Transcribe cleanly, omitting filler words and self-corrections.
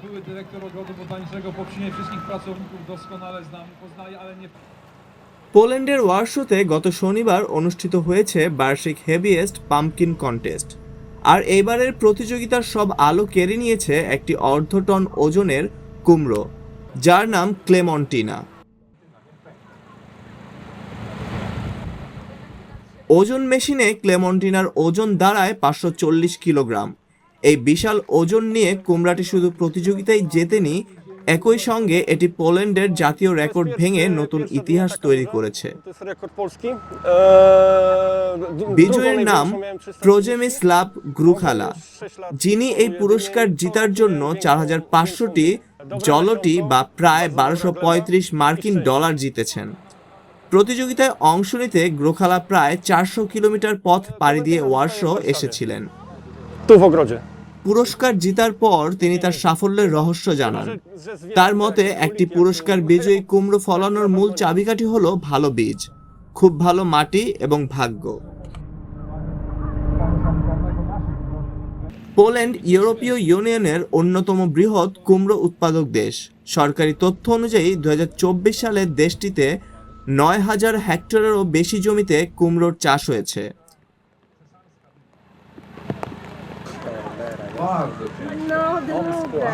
były dyrektor ogrodu botanicznego, po przyjmie wszystkich pracowników doskonale znam, poznaję, ale nie... পোল্যান্ডের ওয়ারশোতে গত শনিবার অনুষ্ঠিত হয়েছে বার্ষিক হেভিয়েস্ট পাম্পকিন কন্টেস্ট। আর এইবারের প্রতিযোগিতার সব আলো কেড়ে নিয়েছে একটি অর্ধটন ওজনের কুমড়ো, যার নাম ক্লেমন্টিনা। ওজন মেশিনে ক্লেমন্টিনার ওজন দাঁড়ায় 540 কিলোগ্রাম। এই বিশাল ওজন নিয়ে কুমড়াটি শুধু প্রতিযোগিতায় জেতেনি, একই সঙ্গে এটি পোল্যান্ডের জাতীয় রেকর্ড ভেঙে নতুন ইতিহাস তৈরি করেছে। বিজয়ীর নাম প্রজেমিস্লাভ গ্রুখালা, যিনি এই পুরস্কার জিতার জন্য 4500টি জলটি বা প্রায় 1235 মার্কিন ডলার জিতেছেন। প্রতিযোগিতায় অংশ নিতে গ্রুখালা প্রায় 400 কিলোমিটার পথ পাড়ি দিয়ে ওয়ারশো এসেছিলেন। পুরস্কার জিতার পর তিনি তার সাফল্যের রহস্য জানান। তার মতে একটি পুরস্কার বিজয়ী কুমড়ো ফলানোর মূল চাবিকাঠি হলো ভালো বীজ, খুব ভালো মাটি এবং ভাগ্য। পোল্যান্ড ইউরোপীয় ইউনিয়নের অন্যতম বৃহৎ কুমড়ো উৎপাদক দেশ। সরকারি তথ্য অনুযায়ী 2024 সালে দেশটিতে 9000 হেক্টরেরও বেশি জমিতে কুমড়োর চাষ হয়েছে। No, druga.